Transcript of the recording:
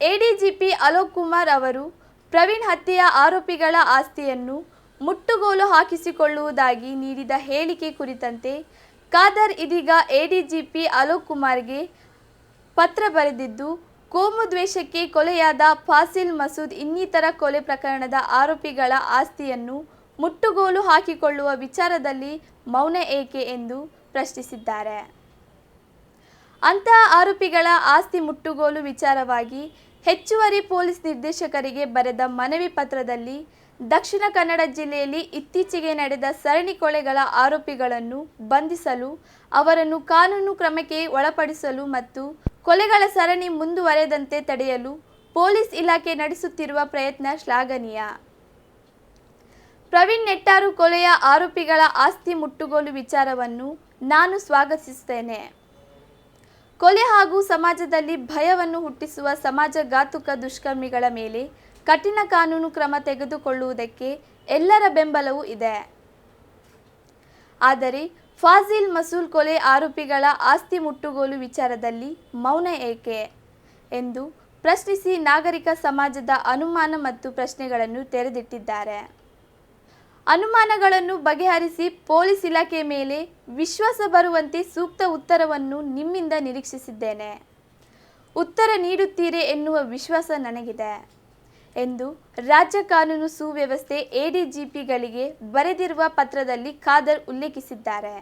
ADGP Alok Kumar ಅವರು ಪ್ರವೀಣ್ ಹತ್ಯೆಯ ಆರೋಪಿಗಳ ಆಸ್ತಿಯನ್ನು ಮುಟ್ಟುಗೋಲು ಹಾಕಿಸಿಕೊಳ್ಳುವುದಾಗಿ ನೀಡಿದ ಹೇಳಿಕೆ ಕುರಿತಂತೆ ಖಾದರ್ ಇದೀಗ ಎಡಿಜಿಪಿ ಅಲೋಕ್ ಕುಮಾರ್ಗೆ ಪತ್ರ ಬರೆದಿದ್ದು, ಕೋಮು ದ್ವೇಷಕ್ಕೆ ಕೊಲೆಯಾದ ಫಾಸಿಲ್ ಮಸೂದ್ ಇನ್ನಿತರ ಕೊಲೆ ಪ್ರಕರಣದ ಆರೋಪಿಗಳ ಆಸ್ತಿಯನ್ನು ಮುಟ್ಟುಗೋಲು ಹಾಕಿಕೊಳ್ಳುವ ವಿಚಾರದಲ್ಲಿ ಮೌನ ಏಕೆ ಎಂದು ಪ್ರಶ್ನಿಸಿದ್ದಾರೆ. ಅಂತಹ ಆರೋಪಿಗಳ ಆಸ್ತಿ ಮುಟ್ಟುಗೋಲು ವಿಚಾರವಾಗಿ ಹೆಚ್ಚುವರಿ ಪೊಲೀಸ್ ನಿರ್ದೇಶಕರಿಗೆ ಬರೆದ ಮನವಿ ಪತ್ರದಲ್ಲಿ ದಕ್ಷಿಣ ಕನ್ನಡ ಜಿಲ್ಲೆಯಲ್ಲಿ ಇತ್ತೀಚೆಗೆ ನಡೆದ ಸರಣಿ ಕೊಲೆಗಳ ಆರೋಪಿಗಳನ್ನು ಬಂಧಿಸಲು, ಅವರನ್ನು ಕಾನೂನು ಕ್ರಮಕ್ಕೆ ಒಳಪಡಿಸಲು ಮತ್ತು ಕೊಲೆಗಳ ಸರಣಿ ಮುಂದುವರೆದಂತೆ ತಡೆಯಲು ಪೊಲೀಸ್ ಇಲಾಖೆ ನಡೆಸುತ್ತಿರುವ ಪ್ರಯತ್ನ ಶ್ಲಾಘನೀಯ. ಪ್ರವೀಣ್ ನೆಟ್ಟಾರು ಕೊಲೆಯ ಆರೋಪಿಗಳ ಆಸ್ತಿ ಮುಟ್ಟುಗೋಲು ವಿಚಾರವನ್ನು ನಾನು ಸ್ವಾಗತಿಸುತ್ತೇನೆ. ಕೊಲೆ ಹಾಗೂ ಸಮಾಜದಲ್ಲಿ ಭಯವನ್ನು ಹುಟ್ಟಿಸುವ ಸಮಾಜಘಾತುಕ ದುಷ್ಕರ್ಮಿಗಳ ಮೇಲೆ ಕಠಿಣ ಕಾನೂನು ಕ್ರಮ ತೆಗೆದುಕೊಳ್ಳುವುದಕ್ಕೆ ಎಲ್ಲರ ಬೆಂಬಲವೂ ಇದೆ. ಆದರೆ ಫಾಸಿಲ್ ಮಸೂದ್ ಕೊಲೆ ಆರೋಪಿಗಳ ಆಸ್ತಿ ಮುಟ್ಟುಗೋಲು ವಿಚಾರದಲ್ಲಿ ಮೌನ ಏಕೆ ಎಂದು ಪ್ರಶ್ನಿಸಿ ನಾಗರಿಕ ಸಮಾಜದ ಅನುಮಾನ ಮತ್ತು ಪ್ರಶ್ನೆಗಳನ್ನು ತೆರೆದಿಟ್ಟಿದ್ದಾರೆ. ಅನುಮಾನಗಳನ್ನು ಬಗೆಹರಿಸಿ ಪೊಲೀಸ್ ಇಲಾಖೆ ಮೇಲೆ ವಿಶ್ವಾಸ ಬರುವಂತೆ ಸೂಕ್ತ ಉತ್ತರವನ್ನು ನಿಮ್ಮಿಂದ ನಿರೀಕ್ಷಿಸಿದ್ದೇನೆ. ಉತ್ತರ ನೀಡುತ್ತೀರಿ ಎನ್ನುವ ವಿಶ್ವಾಸ ನನಗಿದೆ ಎಂದು ರಾಜ್ಯ ಕಾನೂನು ಸುವ್ಯವಸ್ಥೆ ಎಡಿಜಿಪಿಗಳಿಗೆ ಬರೆದಿರುವ ಪತ್ರದಲ್ಲಿ ಖಾದರ್ ಉಲ್ಲೇಖಿಸಿದ್ದಾರೆ.